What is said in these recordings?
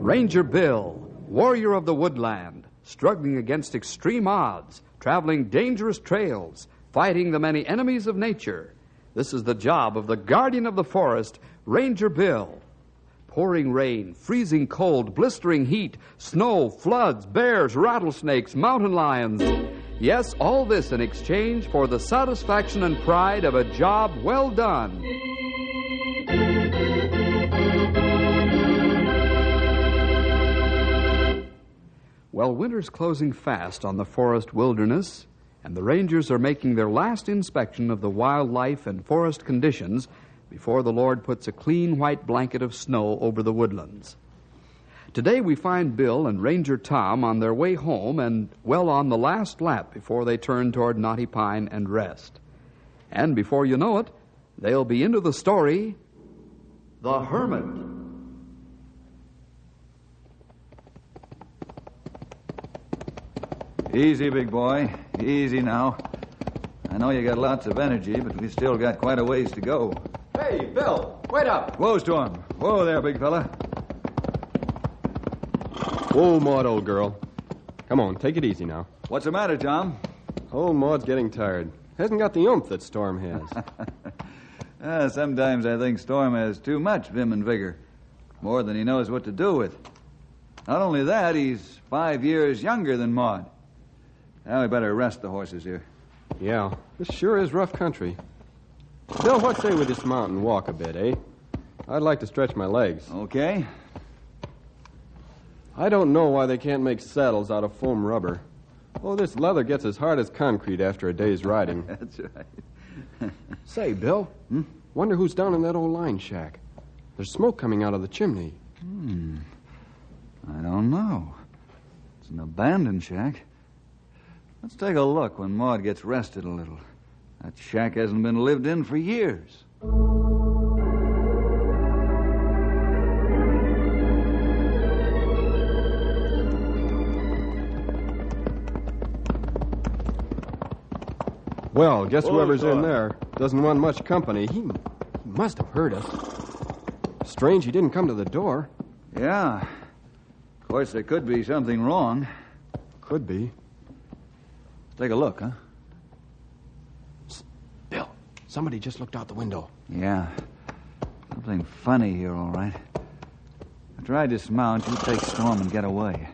Ranger Bill, warrior of the woodland, struggling against extreme odds, traveling dangerous trails, fighting the many enemies of nature. This is the job of the guardian of the forest, Ranger Bill. Pouring rain, freezing cold, blistering heat, snow, floods, bears, rattlesnakes, mountain lions. Yes, all this in exchange for the satisfaction and pride of a job well done. Well, winter's closing fast on the forest wilderness, and the rangers are making their last inspection of the wildlife and forest conditions before the Lord puts a clean white blanket of snow over the woodlands. Today we find Bill and Ranger Tom on their way home and well on the last lap before they turn toward Knotty Pine and rest. And before you know it, they'll be into the story, The Hermit. Easy, big boy. Easy now. I know you got lots of energy, but we still got quite a ways to go. Hey, Bill, wait up. Whoa, Storm. Whoa there, big fella. Whoa, Maud, old girl. Come on, take it easy now. What's the matter, Tom? Old Maud's getting tired. Hasn't got the oomph that Storm has. Sometimes I think Storm has too much vim and vigor. More than he knows what to do with. Not only that, he's 5 years younger than Maud. Now we better rest the horses here. Yeah, this sure is rough country. Bill, what say we dismount and walk a bit, eh? I'd like to stretch my legs. Okay. I don't know why they can't make saddles out of foam rubber. Oh, this leather gets as hard as concrete after a day's riding. That's right. Say, Bill, wonder who's down in that old line shack. There's smoke coming out of the chimney. I don't know. It's an abandoned shack. Let's take a look when Maud gets rested a little. That shack hasn't been lived in for years. Well, guess whoever's in there doesn't want much company. He must have heard us. Strange he didn't come to the door. Yeah. Of course, there could be something wrong. Could be. Take a look, huh? Bill, somebody just looked out the window. Yeah. Something funny here, all right. After I dismount, you take Storm and get away.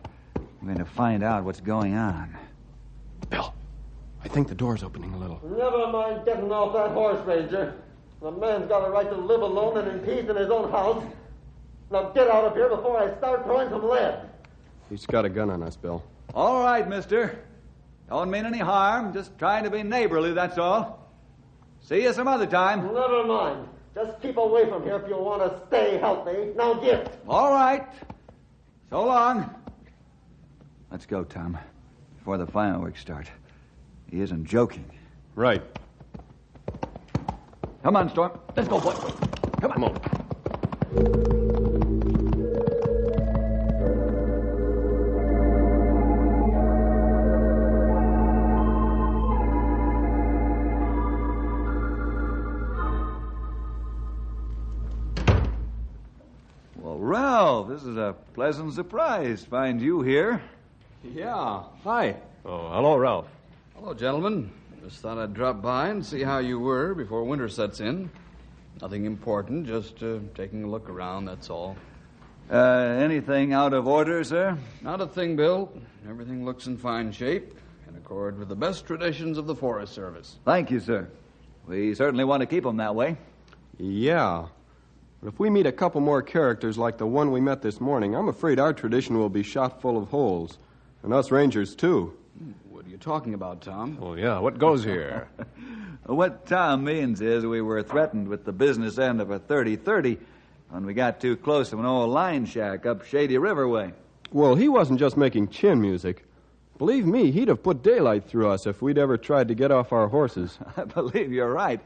We're going to find out what's going on. Bill, I think the door's opening a little. Never mind getting off that horse, Ranger. The man's got a right to live alone and in peace in his own house. Now get out of here before I start throwing some lead. He's got a gun on us, Bill. All right, mister. Don't mean any harm. Just trying to be neighborly, that's all. See you some other time. Never mind. Just keep away from here if you want to stay healthy. Now get. All right. So long. Let's go, Tom, before the fireworks start. He isn't joking. Right. Come on, Storm. Let's go, boy. Come on. Well, Ralph, this is a pleasant surprise. Find you here. Yeah. Hi. Oh, hello, Ralph. Hello, gentlemen. Just thought I'd drop by and see how you were before winter sets in. Nothing important, just taking a look around, that's all. Anything out of order, sir? Not a thing, Bill. Everything looks in fine shape, in accord with the best traditions of the Forest Service. Thank you, sir. We certainly want to keep them that way. Yeah. But if we meet a couple more characters like the one we met this morning, I'm afraid our tradition will be shot full of holes. And us rangers, too. What are you talking about, Tom? Oh, yeah, what goes here? What Tom means is we were threatened with the business end of a 30-30 when we got too close to an old line shack up Shady River way. Well, he wasn't just making chin music. Believe me, he'd have put daylight through us if we'd ever tried to get off our horses. I believe you're right.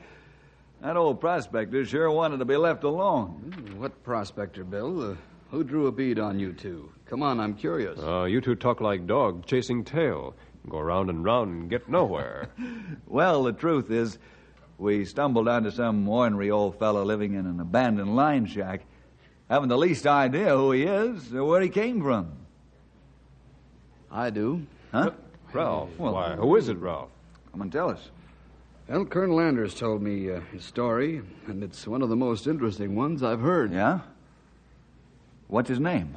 That old prospector sure wanted to be left alone. What prospector, Bill? Who drew a bead on you two? Come on, I'm curious. You two talk like dogs chasing tail. Go round and round and get nowhere. Well, the truth is, we stumbled onto some ornery old fellow living in an abandoned line shack. haven't the least idea who he is or where he came from. I do. Huh? Ralph. Well- Why, who is it, Ralph? Come and tell us. Well, Colonel Anders told me his story, and it's one of the most interesting ones I've heard. Yeah? What's his name?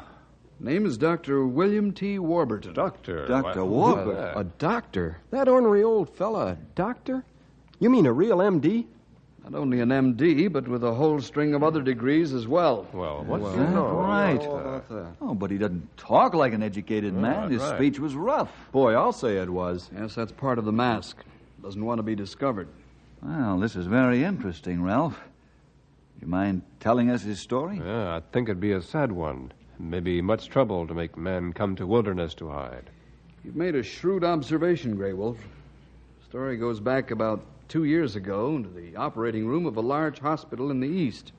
Name is Dr. William T. Warburton. Doctor. Dr. Why, Warburton. A doctor? That ornery old fella, a doctor? You mean a real MD? Not only an MD, but with a whole string of other degrees as well. Well, what's Well, your know? right. How about that? Oh, but he doesn't talk like an educated man. His right. speech was rough. Boy, I'll say it was. Yes, that's part of the mask. Doesn't want to be discovered. Well, this is very interesting, Ralph. You mind telling us his story? Yeah, I think it'd be a sad one. Maybe much trouble to make men come to wilderness to hide. You've made a shrewd observation, Grey Wolf. The story goes back about 2 years ago into the operating room of a large hospital in the East.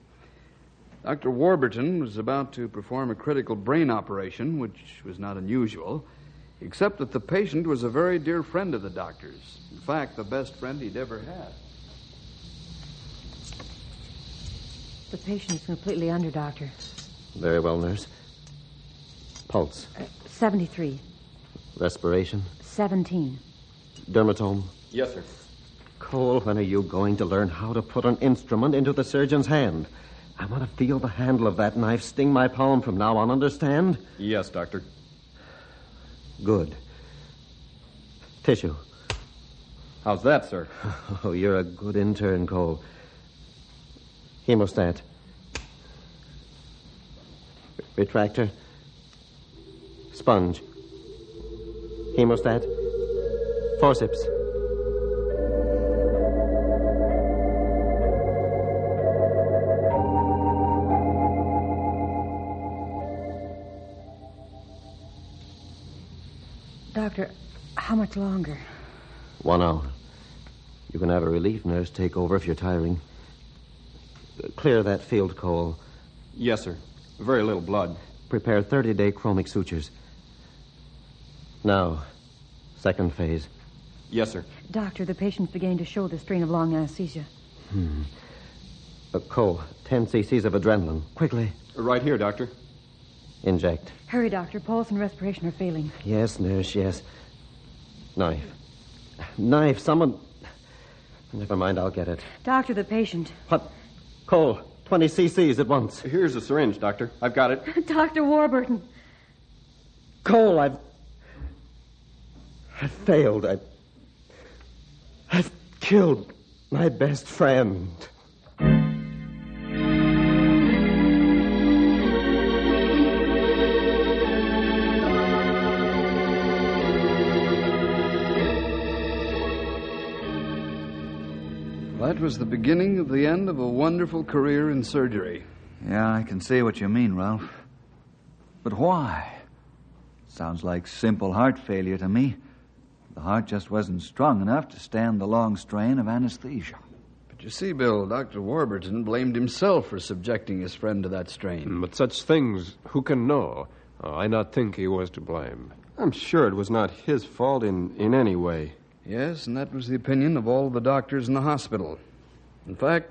Dr. Warburton was about to perform a critical brain operation, which was not unusual, except that the patient was a very dear friend of the doctor's. In fact, the best friend he'd ever had. The patient is completely under, Doctor. Very well, nurse. Pulse. 73. Respiration. 17. Dermatome. Yes, sir. Cole, when are you going to learn how to put an instrument into the surgeon's hand? I want to feel the handle of that knife sting my palm from now on, understand? Yes, doctor. Good. Tissue. How's that, sir? Oh, you're a good intern, Cole. Hemostat. Retractor. Sponge. Hemostat. Forceps. Doctor, how much longer? 1 hour. You can have a relief nurse take over if you're tiring. Clear that field, Cole. Yes, sir. Very little blood. Prepare 30-day chromic sutures. Now, second phase. Yes, sir. Doctor, the patient's beginning to show the strain of long anesthesia. Cole, 10 cc's of adrenaline. Quickly. Right here, doctor. Inject. Hurry, Doctor. Pulse and respiration are failing. Yes, nurse, yes. Knife. Knife, someone... Never mind, I'll get it. Doctor, the patient. What? Cole, 20 cc's at once. Here's a syringe, doctor. I've got it. Dr. Warburton. Cole, I've failed. I've killed my best friend. That was the beginning of the end of a wonderful career in surgery. Yeah, I can see what you mean, Ralph. But why? Sounds like simple heart failure to me. The heart just wasn't strong enough to stand the long strain of anesthesia. But you see, Bill, Dr. Warburton blamed himself for subjecting his friend to that strain. But such things, who can know? I not think he was to blame. I'm sure it was not his fault in any way. Yes, and that was the opinion of all the doctors in the hospital. In fact,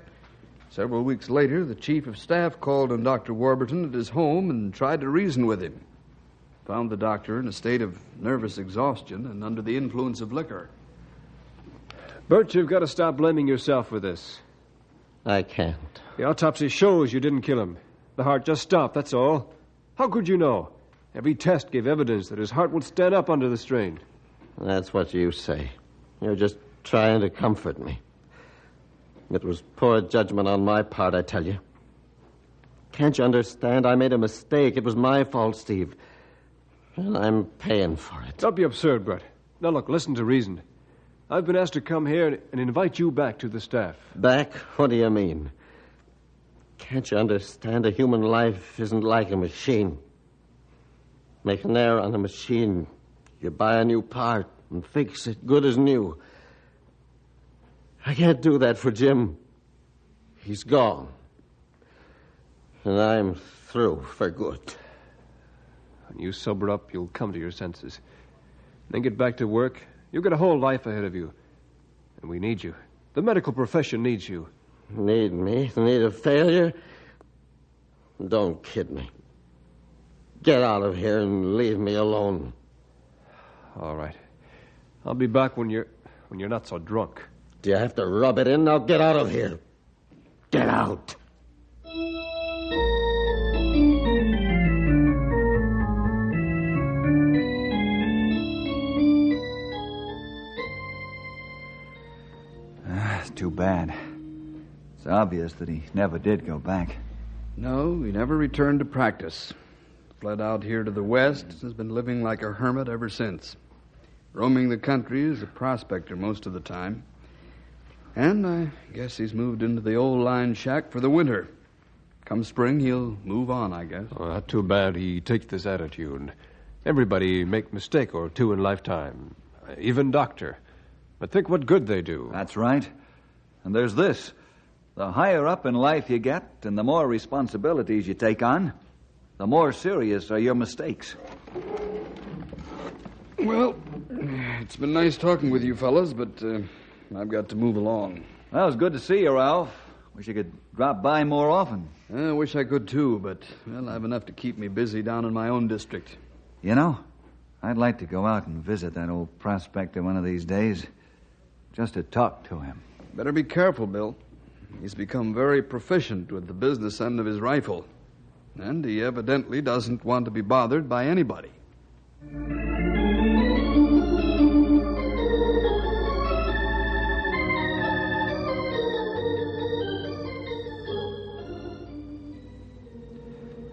several weeks later, the chief of staff called on Dr. Warburton at his home and tried to reason with him. Found the doctor in a state of nervous exhaustion and under the influence of liquor. Bert, you've got to stop blaming yourself for this. I can't. The autopsy shows you didn't kill him. The heart just stopped, that's all. How could you know? Every test gave evidence that his heart would stand up under the strain. That's what you say. You're just trying to comfort me. It was poor judgment on my part, I tell you. Can't you understand? I made a mistake. It was my fault, Steve. And I'm paying for it. Don't be absurd, Brett. Now, look, listen to reason. I've been asked to come here and invite you back to the staff. Back? What do you mean? Can't you understand? A human life isn't like a machine. Make an error on a machine, you buy a new part and fix it good as new. I can't do that for Jim. He's gone. And I'm through for good. When you sober up, you'll come to your senses. Then get back to work. You've got a whole life ahead of you. And we need you. The medical profession needs you. Need me? Need a failure? Don't kid me. Get out of here and leave me alone. All right. I'll be back when you're not so drunk. Do you have to rub it in? Now get out of here. Get out. It's too bad. It's obvious that he never did go back. No, he never returned to practice. Fled out here to the west, has been living like a hermit ever since. Roaming the country as a prospector most of the time. And I guess he's moved into the old line shack for the winter. Come spring, he'll move on, I guess. Oh, not too bad he takes this attitude. Everybody make mistake or two in lifetime. Even doctor. But think what good they do. That's right. And there's this. The higher up in life you get and the more responsibilities you take on, the more serious are your mistakes. Well, it's been nice talking with you fellas, but I've got to move along. Well, it was good to see you, Ralph. Wish you could drop by more often. I wish I could, too, but, well, I have enough to keep me busy down in my own district. You know, I'd like to go out and visit that old prospector one of these days, just to talk to him. Better be careful, Bill. He's become very proficient with the business end of his rifle. And he evidently doesn't want to be bothered by anybody.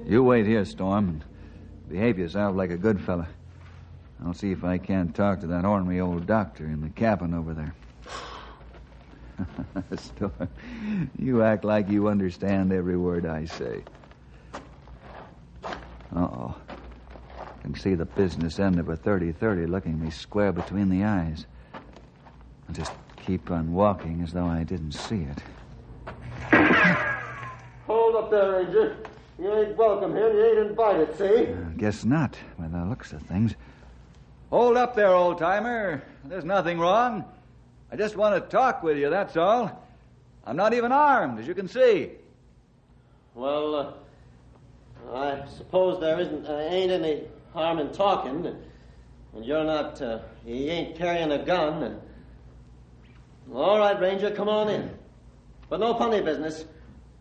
You wait here, Storm, and behave yourself like a good fella. I'll see if I can't talk to that ornery old doctor in the cabin over there. Storm, you act like you understand every word I say. Uh-oh. I can see the business end of a 30-30 looking me square between the eyes. I'll just keep on walking as though I didn't see it. Hold up there, Ranger. You ain't welcome here, and you ain't invited, see? Guess not, by the looks of things. Hold up there, old-timer. There's nothing wrong. I just want to talk with you, that's all. I'm not even armed, as you can see. Well, I suppose there ain't any harm in talking. And you're not, you ain't carrying a gun. And... All right, Ranger, come on in. But no funny business,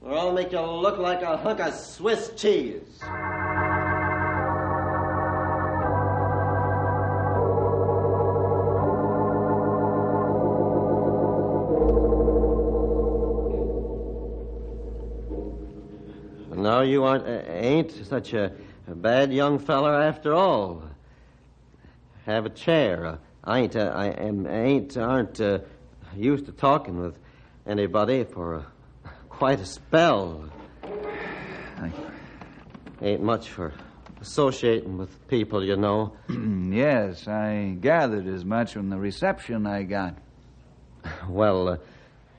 or I'll make you look like a hunk of Swiss cheese. No, you ain't such a bad young feller after all. Have a chair. I aren't used to talking with anybody for quite a spell. Ain't much for associating with people, you know. Yes, I gathered as much from the reception I got. Well,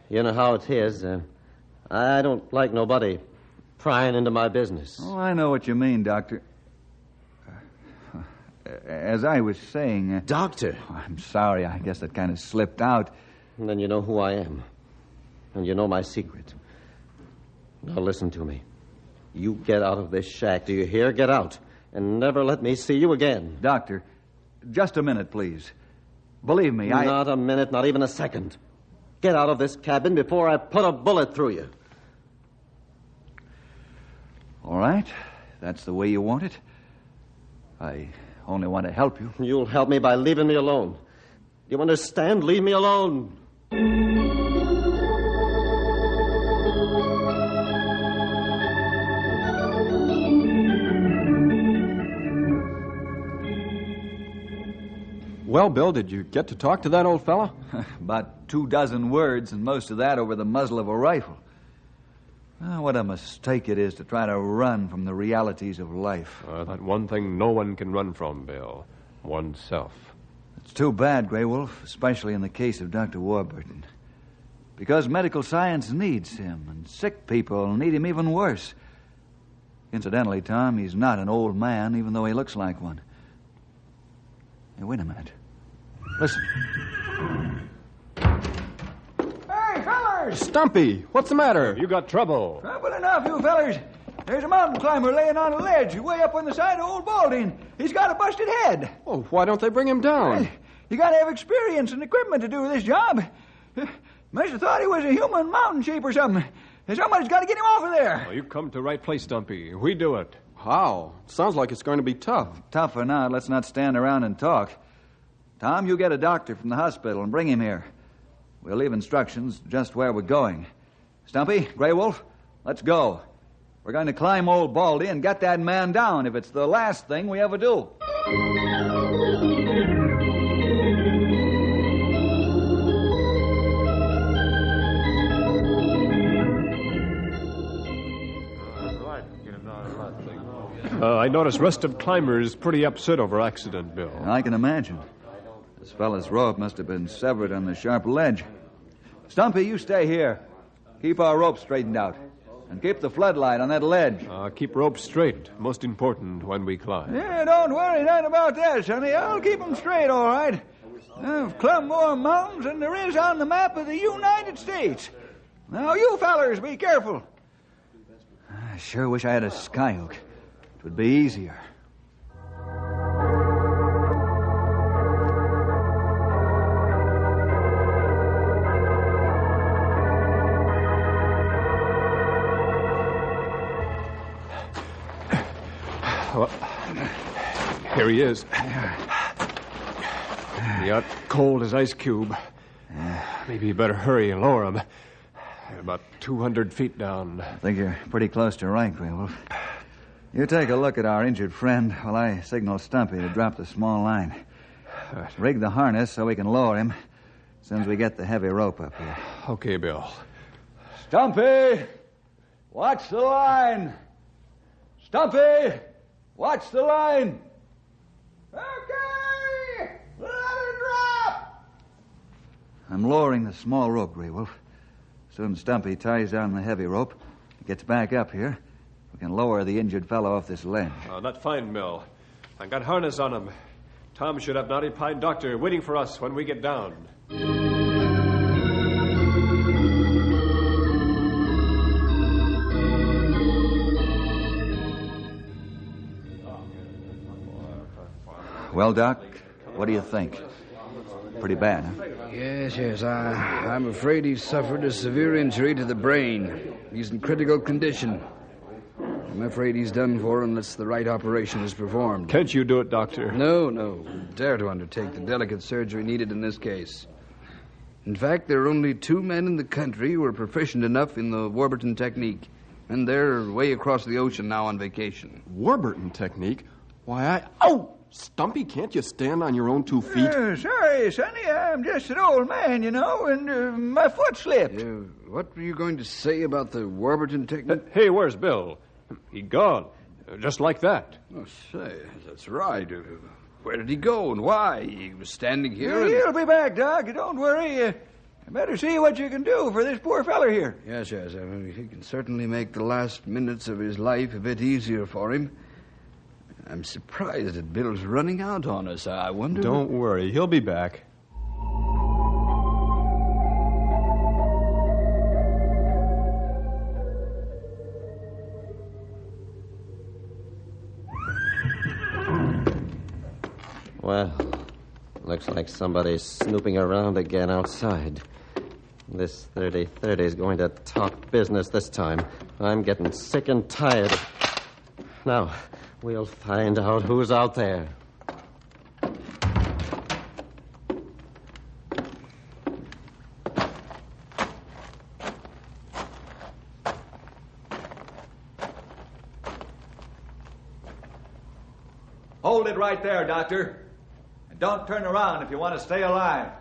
you know how it is. I don't like nobody prying into my business. Oh, I know what you mean, Doctor. As I was saying... Doctor? I'm sorry, I guess that kind of slipped out. And then you know who I am. And you know my secret. Now listen to me. You get out of this shack, do you hear? Get out. And never let me see you again. Doctor, just a minute, please. Believe me, Not a minute, not even a second. Get out of this cabin before I put a bullet through you. All right. That's the way you want it. I only want to help you. You'll help me by leaving me alone. You understand? Leave me alone. Well, Bill, did you get to talk to that old fella? About 24 words, and most of that over the muzzle of a rifle. Oh, what a mistake it is to try to run from the realities of life. That one thing no one can run from, Bill. Oneself. It's too bad, Grey Wolf, especially in the case of Dr. Warburton. Because medical science needs him, and sick people need him even worse. Incidentally, Tom, he's not an old man, even though he looks like one. Hey, wait a minute. Listen. Hey, fellers! Stumpy, what's the matter? You got trouble. Trouble enough, you fellers. There's a mountain climber laying on a ledge way up on the side of Old Baldy, and he's got a busted head. Oh, why don't they bring him down? You got to have experience and equipment to do this job. Must have thought he was a human mountain sheep or something. Somebody's got to get him off of there. Well, you come to the right place, Stumpy. We do it. How? Sounds like it's going to be tough. Tough or not, let's not stand around and talk. Tom, you get a doctor from the hospital and bring him here. We'll leave instructions just where we're going. Stumpy, Grey Wolf, let's go. We're going to climb Old Baldy and get that man down if it's the last thing we ever do. I notice rest of climbers pretty upset over accident, Bill. I can imagine. This fellow's rope must have been severed on the sharp ledge. Stumpy, you stay here. Keep our rope straightened out. And keep the floodlight on that ledge. Keep rope straight. Most important when we climb. Yeah, don't worry none about that, sonny. I'll keep 'em straight, all right. I've climbed more mountains than there is on the map of the United States. Now, you fellers, be careful. I sure wish I had a skyhook. It would be easier. Well, here he is. He out cold as ice cube. Maybe you better hurry and lower him. About 200 feet down. I think you're pretty close to right, Grey Wolf. You take a look at our injured friend while I signal Stumpy to drop the small line. Rig the harness so we can lower him as soon as we get the heavy rope up here. Okay, Bill. Stumpy! Watch the line! Stumpy! Watch the line! Okay! Let her drop! I'm lowering the small rope, Grey Wolf. Soon Stumpy ties down the heavy rope and gets back up here. We can lower the injured fellow off this ledge. That's fine, Bill. I got harness on him. Tom should have Naughty Pine Doctor waiting for us when we get down. Well, Doc, what do you think? Pretty bad, huh? Yes. I'm afraid he's suffered a severe injury to the brain. He's in critical condition. I'm afraid he's done for unless the right operation is performed. Can't you do it, Doctor? No. Dare to undertake the delicate surgery needed in this case. In fact, there are only 2 men in the country who are proficient enough in the Warburton technique. And they're way across the ocean now on vacation. Warburton technique? Why, Oh! Stumpy, can't you stand on your own 2 feet? Sorry, sonny. I'm just an old man, you know, and my foot slipped. What were you going to say about the Warburton technique? Hey, where's Bill? He gone. Just like that. Oh, say, that's right. Where did he go and why? He was standing here He'll be back, Doc. Don't worry. I better see what you can do for this poor feller here. Yes. I mean, he can certainly make the last minutes of his life a bit easier for him. I'm surprised that Bill's running out on us. I wonder... Don't worry. He'll be back. Well, looks like somebody's snooping around again outside. This 30-30 is going to talk business this time. I'm getting sick and tired. Now, we'll find out who's out there. Hold it right there, Doctor. And don't turn around if you want to stay alive.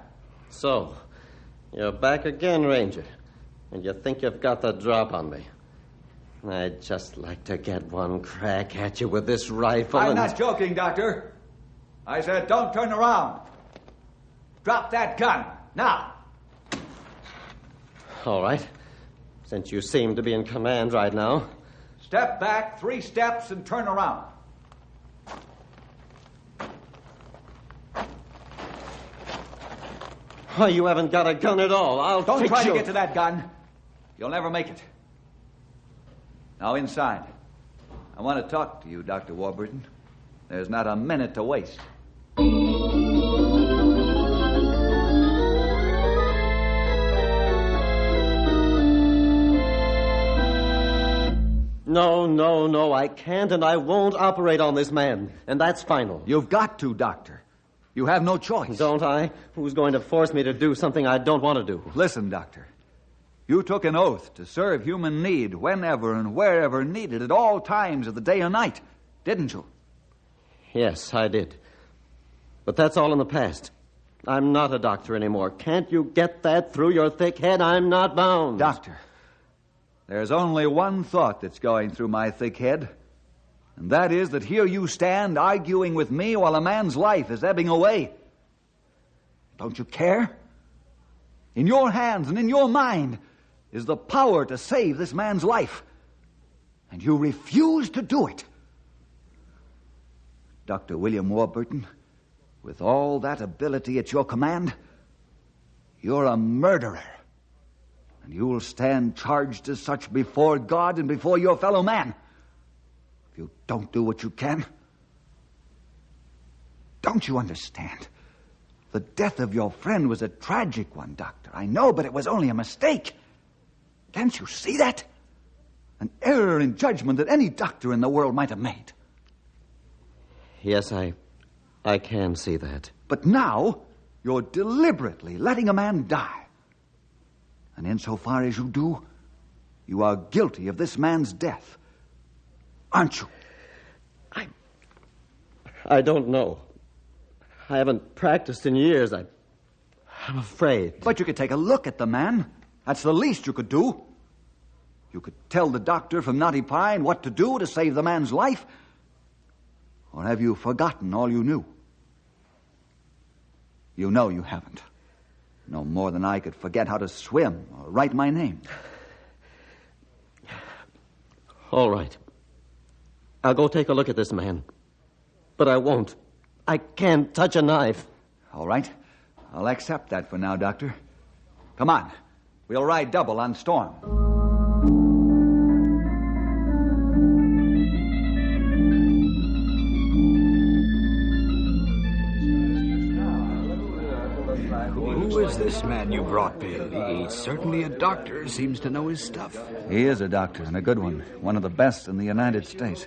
So, you're back again, Ranger. And you think you've got the drop on me. I'd just like to get one crack at you with this rifle. I'm not joking, Doctor. I said don't turn around. Drop that gun, now. All right. Since you seem to be in command right now. Step back 3 steps and turn around. Oh, you haven't got a gun at all. Don't fix try you. to get to that gun. You'll never make it. Now inside. I want to talk to you, Dr. Warburton. There's not a minute to waste. No, I can't and I won't operate on this man. And that's final. You've got to, Doctor. You have no choice. Don't I? Who's going to force me to do something I don't want to do? Listen, Doctor. You took an oath to serve human need whenever and wherever needed at all times of the day and night, didn't you? Yes, I did. But that's all in the past. I'm not a doctor anymore. Can't you get that through your thick head? I'm not bound. Doctor, there's only one thought that's going through my thick head, and that is that here you stand arguing with me while a man's life is ebbing away. Don't you care? In your hands and in your mind is the power to save this man's life, and you refuse to do it. Dr. William Warburton, with all that ability at your command, you're a murderer. And you'll stand charged as such before God and before your fellow man if you don't do what you can. Don't you understand? The death of your friend was a tragic one, Doctor. I know, but it was only a mistake. Can't you see that? An error in judgment that any doctor in the world might have made. Yes, I can see that. But now, you're deliberately letting a man die. And insofar as you do, you are guilty of this man's death. Aren't you? I don't know. I haven't practiced in years. I'm afraid. But you could take a look at the man. That's the least you could do. You could tell the doctor from Knotty Pine what to do to save the man's life. Or have you forgotten all you knew? You know you haven't. No more than I could forget how to swim or write my name. All right. I'll go take a look at this man. But I won't. I can't touch a knife. All right. I'll accept that for now, Doctor. Come on. We'll ride double on Storm. Who is this man you brought, Bill? He's certainly a doctor. Seems to know his stuff. He is a doctor, and a good one. One of the best in the United States.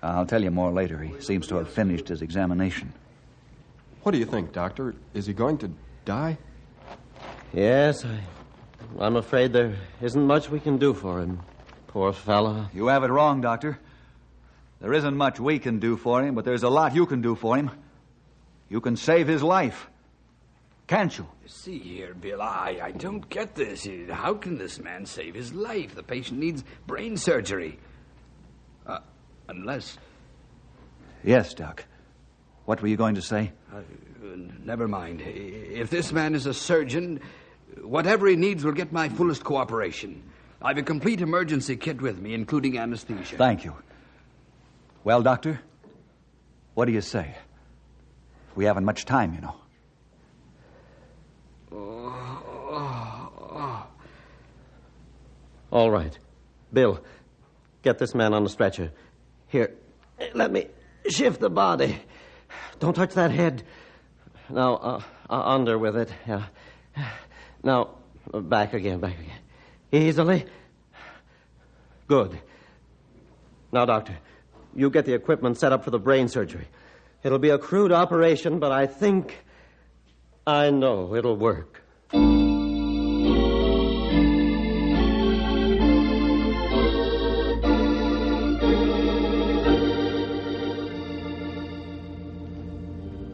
I'll tell you more later. He seems to have finished his examination. What do you think, Doctor? Is he going to die? Yes, I'm afraid there isn't much we can do for him. Poor fella. You have it wrong, Doctor. There isn't much we can do for him, but there's a lot you can do for him. You can save his life. Can't you? See here, Bill, I don't get this. How can this man save his life? The patient needs brain surgery. Unless... Yes, Doc. What were you going to say? Never mind. If this man is a surgeon, whatever he needs will get my fullest cooperation. I've a complete emergency kit with me, including anesthesia. Thank you. Well, Doctor, what do you say? We haven't much time, you know. All right. Bill, get this man on the stretcher. Here, let me shift the body. Don't touch that head. Now, under with it. Yeah. Now, back again. Easily. Good. Now, Doctor, you get the equipment set up for the brain surgery. It'll be a crude operation, but I think I know it'll work.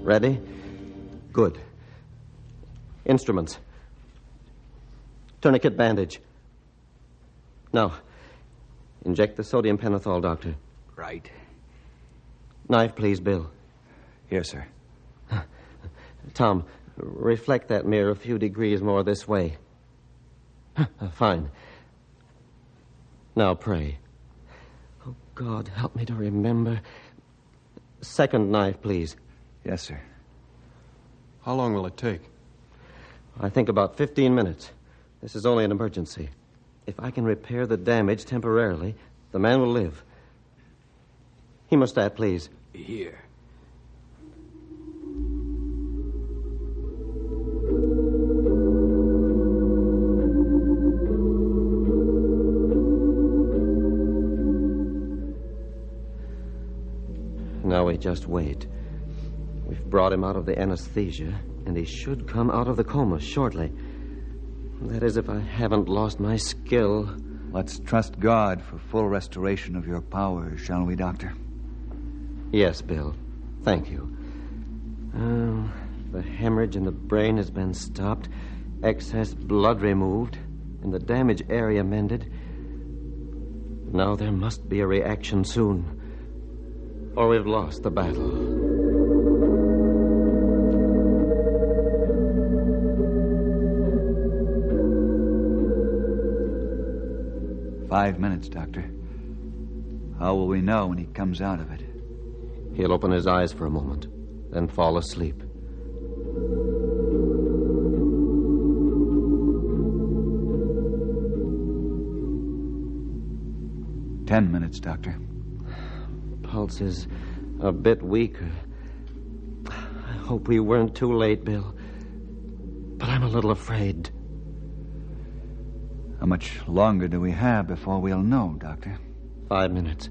Ready? Good. Instruments. Tourniquet bandage. Now, inject the sodium pentothal, Doctor. Right. Knife, please, Bill. Here, sir. Tom, reflect that mirror a few degrees more this way. Fine. Now pray. Oh, God, help me to remember. Second knife, please. Yes, sir. How long will it take? I think about 15 minutes. This is only an emergency. If I can repair the damage temporarily, the man will live. Hemostat, please. Here. Now we just wait. We've brought him out of the anesthesia, and he should come out of the coma shortly. That is, if I haven't lost my skill. Let's trust God for full restoration of your powers, shall we, Doctor? Yes, Bill. Thank you. The hemorrhage in the brain has been stopped, excess blood removed, and the damaged area mended. Now there must be a reaction soon, or we've lost the battle. "5 minutes, Doctor. How will we know when he comes out of it?" He'll open his eyes for a moment, then fall asleep. "10 minutes, Doctor. Pulse is a bit weaker. I hope we weren't too late, Bill. But I'm a little afraid. How much longer do we have before we'll know, Doctor? 5 minutes,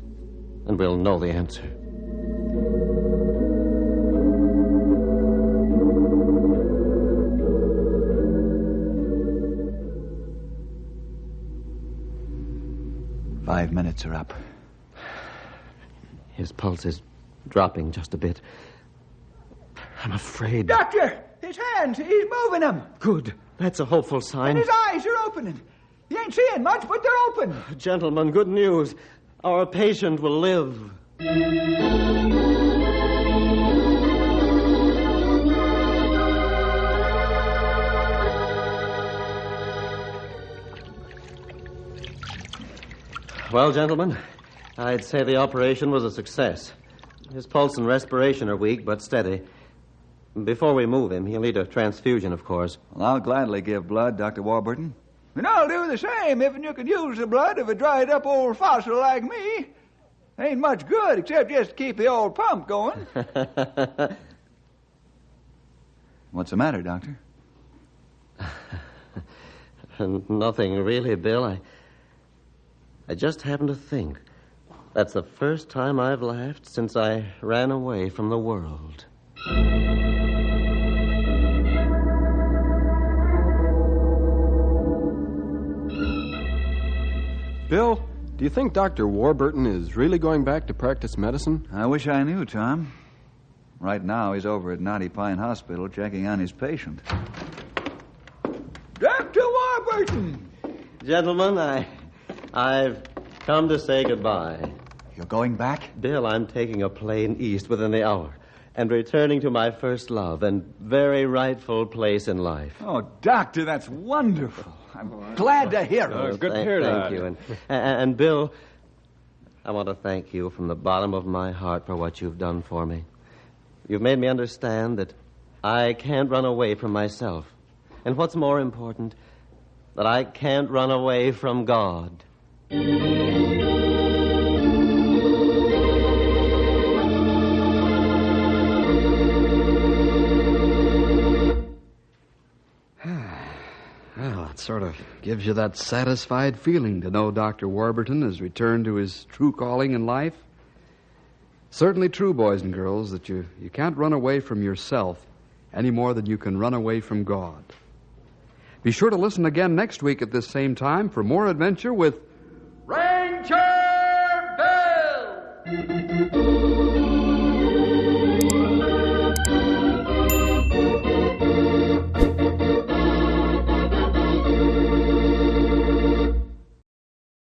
and we'll know the answer. "5 minutes are up." His pulse is dropping just a bit. I'm afraid. Doctor! His hands! He's moving them! Good. That's a hopeful sign. And his eyes are opening. He ain't seeing much, but they're open. Gentlemen, good news. Our patient will live. Well, gentlemen, I'd say the operation was a success. His pulse and respiration are weak, but steady. Before we move him, he'll need a transfusion, of course. Well, I'll gladly give blood, Dr. Warburton. And I'll do the same if you could use the blood of a dried-up old fossil like me. Ain't much good except just to keep the old pump going. What's the matter, Doctor? Nothing really, Bill. I just happened to think that's the first time I've laughed since I ran away from the world. Bill, do you think Dr. Warburton is really going back to practice medicine? I wish I knew, Tom. Right now, he's over at Knotty Pine Hospital checking on his patient. Dr. Warburton! Gentlemen, I've come to say goodbye. You're going back? Bill, I'm taking a plane east within the hour and returning to my first love and very rightful place in life. Oh, Doctor, that's wonderful. I'm glad to hear it. Good to hear that. Thank you. And Bill, I want to thank you from the bottom of my heart for what you've done for me. You've made me understand that I can't run away from myself. And what's more important, that I can't run away from God. Well, it sort of gives you that satisfied feeling to know Dr. Warburton has returned to his true calling in life. Certainly true, boys and girls, that you can't run away from yourself any more than you can run away from God. Be sure to listen again next week at this same time for more adventure with Ranger Bill!